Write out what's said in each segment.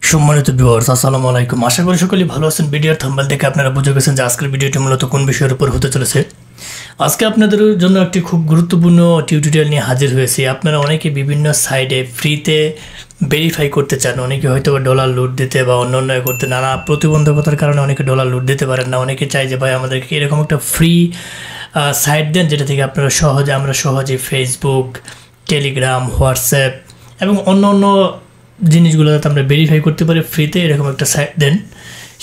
সম্মানিত ভিউয়ার্স, আসসালামু আলাইকুম। আশা করি সকলেই ভালো আছেন। ভিডিওর থাম্বনেল দেখে আপনারা বুঝে গেছেন যে আজকের ভিডিওটি মূলত কোন বিষয়ের উপর হতে চলেছে। আজকে আপনাদের জন্য একটি খুব গুরুত্বপূর্ণ টিউটোরিয়াল নিয়ে হাজির হয়েছি। আপনারা অনেকে বিভিন্ন সাইটে ফ্রিতে ভেরিফাই করতে চান, অনেকে হয়তো ডলার লুট দিতে বা অন্য করতে নানা প্রতিবন্ধকতার কারণে অনেকে ডলার লুট দিতে পারেন না। অনেকে চাই যে ভাই আমাদেরকে এরকম একটা ফ্রি সাইট দেন যেটা থেকে আপনারা আমরা সহজে ফেসবুক, টেলিগ্রাম, হোয়াটসঅ্যাপ এবং অন্য জিনিসগুলো যাতে আমরা ভেরিফাই করতে পারি ফ্রিতে, এরকম একটা সাইট দেন।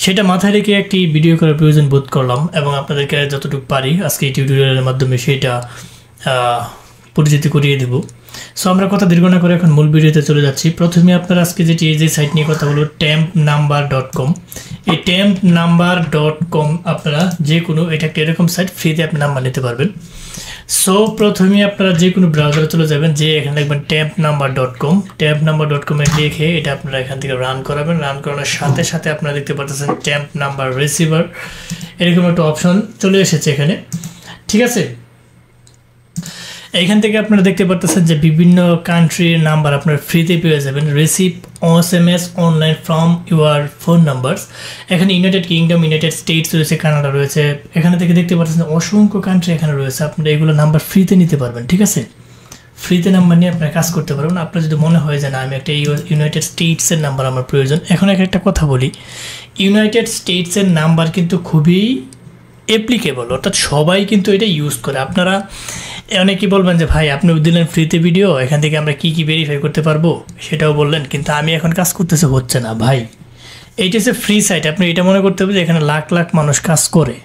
সেটা মাথায় রেখে একটি ভিডিও করার প্রয়োজন বোধ করলাম এবং আপনাদেরকে যতটুকু পারি আজকে এই টিউটোরিয়ালের মাধ্যমে সেটা পরিচিতি করিয়ে দেব। সো আমরা কথা দীর্ঘ না করে এখন মূল ভিডিওতে চলে যাচ্ছি। প্রথমে আপনারা আজকে যে সাইট নিয়ে কথা বলবো, tempnumber.com। এই tempnumber.com আপনারা যে কোনো, এটা একটা এরকম সাইট, ফ্রিতে আপনি নাম্বার নিতে পারবেন। সো প্রথমে আপনারা যে কোনো ব্রাউজারে চলে যাবেন, যে এখানে লিখবেন tempnumber.com। tempnumber.com এ লিখে এটা আপনারা এখান থেকে রান করাবেন। রান করানোর সাথে সাথে আপনারা দেখতে পাচ্ছেন temp নাম্বার রিসিভার এরকম একটা অপশন চলে এসেছে এখানে, ঠিক আছে। এইখান থেকে আপনারা দেখতে পাচ্ছেন যে বিভিন্ন কান্ট্রির নাম্বার আপনারা ফ্রিতে পেয়ে যাবেন। Receive SMS online from your phone numbers. এখানে ইউনাইটেড কিংডম, ইউনাইটেড স্টেটস রয়েছে, কানাডা রয়েছে। এখানে থেকে দেখতে পাচ্ছেন অসংখ্য কান্ট্রি এখানে রয়েছে। আপনারা এগুলো নাম্বার ফ্রিতে নিতে পারবেন, ঠিক আছে। ফ্রিতে নাম্বার নিয়ে আপনারা কাজ করতে পারবেন। আপনার যদি মনে হয় যে না, আমি একটা ইউনাইটেড স্টেটসের নাম্বার আমার প্রয়োজন। এখন একটা কথা বলি, ইউনাইটেড স্টেটসের নাম্বার কিন্তু খুবই অ্যাপ্লিকেবল, অর্থাৎ সবাই কিন্তু এটা ইউজ করে। আপনারা অনেকেই বলবেন যে ভাই আপনি দিলেন ফ্রিতে ভিডিও, এখান থেকে আমরা কি ভেরিফাই করতে পারবো সেটাও বললেন, কিন্তু আমি এখন কাজ করতেছে হচ্ছে না। ভাই এইটা হচ্ছে ফ্রি সাইট, আপনি এটা মনে করতে হবে যে এখানে লাখ লাখ মানুষ কাজ করে।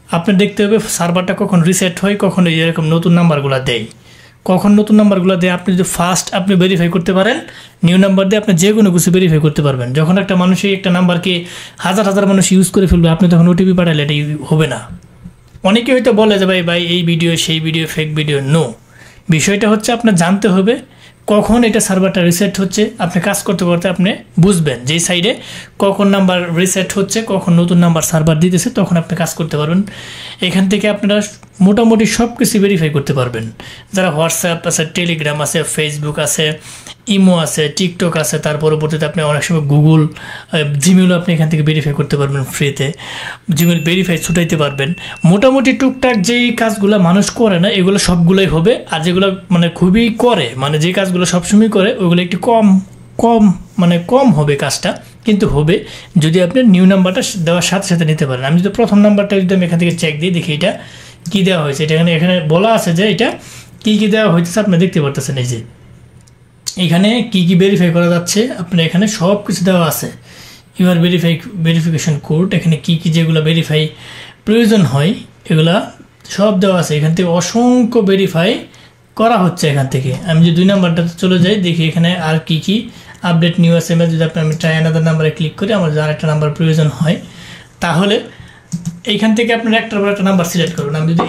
আপনি দেখতে হবে সার্ভারটা কখন রিসেট হয়, কখন এরকম নতুন নাম্বারগুলো দেয়, কখন নতুন নাম্বারগুলো দেয়। আপনি যদি ফার্স্ট আপনি ভেরিফাই করতে পারেন, নিউ নাম্বার দিয়ে আপনি যে কোনো কিছু ভেরিফাই করতে পারবেন। যখন একটা মানুষই একটা নাম্বারকে হাজার হাজার মানুষ ইউজ করে ফেলবে, আপনি তখন ওটিপি পাঠালে এটা হবে না। অনেকে হয়তো বলে যে ভাই এই ভিডিও সেই ভিডিও ফেক ভিডিও। নো, বিষয়টা হচ্ছে আপনার জানতে হবে কখন এটা সার্ভারটা রিসেট হচ্ছে। আপনি কাজ করতে করতে আপনি বুঝবেন যে সাইডে কখন নাম্বার রিসেট হচ্ছে, কখন নতুন নাম্বার সার্ভার দিতেছে, তখন আপনি কাজ করতে পারবেন। এখান থেকে আপনারা মোটামুটি সব কিছু ভেরিফাই করতে পারবেন। যারা হোয়াটসঅ্যাপ আছে, টেলিগ্রাম আছে, ফেসবুক আছে, ইমো আছে, টিকটক আছে, তার পরবর্তীতে আপনি অনেক সময় গুগল, জিমেলও আপনি এখান থেকে ভেরিফাই করতে পারবেন ফ্রিতে। জিমেল ভেরিফাই ছুটাইতে পারবেন। মোটামুটি টুকটাক যেই কাজগুলো মানুষ করে না এগুলো সবগুলোই হবে, আর যেগুলো মানে খুবই করে, মানে যে কাজগুলো সবসময় করে ওইগুলো একটু কম হবে কাজটা, কিন্তু হবে যদি আপনি নিউ নাম্বারটা দেওয়ার সাথে সাথে নিতে পারেন। আমি যদি প্রথম নাম্বারটা যদি আমি এখান থেকে চেক দিই, দেখি এটা কী দেওয়া হয়েছে। এটা এখানে বলা আছে যে এটা কী দেওয়া হয়েছে, আপনি দেখতে পারতেছেন। এই যে এখানে কি ভেরিফাই করা যাচ্ছে, আপনার এখানে সব কিছু দেওয়া আছে। ইউর ভেরিফিকেশন কোড, এখানে কি যেগুলো ভেরিফাই প্রয়োজন হয় এগুলা সব দেওয়া আছে। এখান থেকে অসংখ্য ভেরিফাই করা হচ্ছে। এখান থেকে আমি যদি 2 নাম্বারটাতে চলে যাই, দেখি এখানে আর কি আপডেট নিউ SMS। যদি আমি ট্রাই অ্যানাদার নাম্বারে ক্লিক করি, আমার যার একটা নাম্বার প্রয়োজন হয়, তাহলে এইখান থেকে আপনার একটার পর একটা নাম্বার সিলেক্ট করবেন। আমি যদি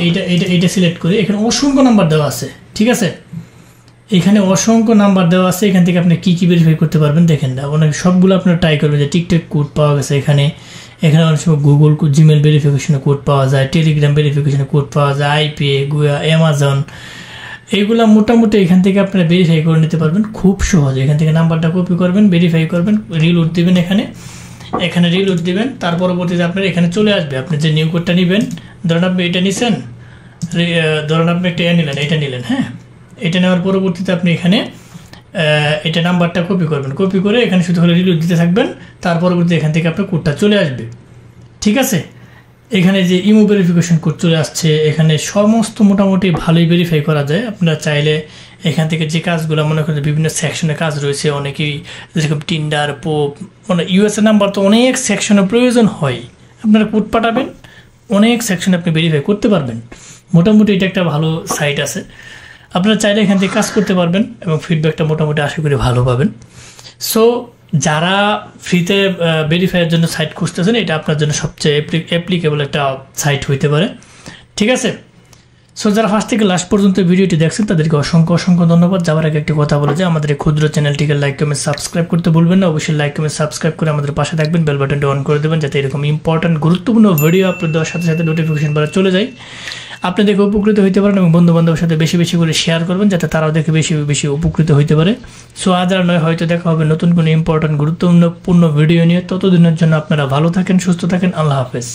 এইটা সিলেক্ট করি, এখানে অসংখ্য নাম্বার দেওয়া আছে, ঠিক আছে। এখানে অসংখ্য নাম্বার দেওয়া আছে। এখান থেকে আপনি কি ভেরিফাই করতে পারবেন দেখেন না, অনেক সবগুলো আপনারা ট্রাই করবেন। যে টিকটক কোড পাওয়া গেছে এখানে অনেক সময় গুগল জিমেল ভেরিফিকেশনের কোড পাওয়া যায়, টেলিগ্রাম ভেরিফিকেশনের কোড পাওয়া যায়, আইপিএ, গুগল, অ্যামাজন, এইগুলো মোটামুটি এখান থেকে আপনারা ভেরিফাই করে নিতে পারবেন খুব সহজে। এখান থেকে নাম্বারটা কপি করবেন, ভেরিফাই করবেন, রিলোড দিবেন, এখানে রিলোড দিবেন। তার পরবর্তীতে আপনার এখানে চলে আসবে। আপনি যে নিউ কোডটা নেবেন, ধরেন আপনি এটা নিছেন, ধরেন আপনি একটা এটা নিলেন, হ্যাঁ, এটা নেওয়ার পরবর্তীতে আপনি এখানে এটা নাম্বারটা কপি করবেন, কপি করে এখানে শুধু করে রিলোড দিতে থাকবেন। তার পরবর্তীতে এখান থেকে আপনার কোডটা চলে আসবে, ঠিক আছে। এখানে যে ইমো ভেরিফিকেশন কোড চলে আসছে, এখানে সমস্ত মোটামুটি ভালোই ভেরিফাই করা যায়। আপনারা চাইলে এখান থেকে যে কাজগুলো মনে করেন বিভিন্ন সেকশনে কাজ রয়েছে, অনেকেই যেরকম টিন্ডার, পোপ, মানে USA নাম্বার তো অনেক সেকশনে প্রয়োজন হয়, আপনারা কোড পাঠাবেন, অনেক সেকশনে আপনি ভেরিফাই করতে পারবেন। মোটামুটি এটা একটা ভালো সাইট আছে, আপনারা চাইলে এখান থেকে কাজ করতে পারবেন এবং ফিডব্যাকটা মোটামুটি আশা করি ভালো পাবেন। সো যারা ফ্রিতে ভেরিফাইয়ের জন্য সাইট খুঁজতেছেন, এটা আপনার জন্য সবচেয়ে অ্যাপ্লিকেবল একটা সাইট হইতে পারে, ঠিক আছে। সো যারা ফার্স্ট থেকে লাস্ট পর্যন্ত ভিডিওটি দেখছেন তাদেরকে অসংখ্য ধন্যবাদ। যাওয়ার আগে একটি কথা বলে যে আমাদের এই ক্ষুদ্র চ্যানেলটিকে লাইক কমেন্ট সাবস্ক্রাইব করতে ভুলবেন না। অবশ্যই লাইক কমেন্ট সাবস্ক্রাইব করে আমাদের পাশে থাকবেন, বেল বাটনটি অন করে দেবেন যাতে এরকম ইম্পর্টেন্ট গুরুত্বপূর্ণ ভিডিও আপলোড দেওয়ার সাথে সাথে নোটিফিকেশন বারে চলে যায়। আপনি দেখে উপকৃত হইতে পারেন এবং বন্ধুবান্ধবের সাথে বেশি বেশি করে শেয়ার করবেন যাতে তারাও দেখে বেশি বেশি উপকৃত হইতে পারে। সো আজ আর নয়, হয়তো দেখা হবে নতুন কোনো ইম্পর্টেন্ট গুরুত্বপূর্ণ ভিডিও নিয়ে। ততদিনের জন্য আপনারা ভালো থাকেন, সুস্থ থাকেন। আল্লাহ হাফেজ।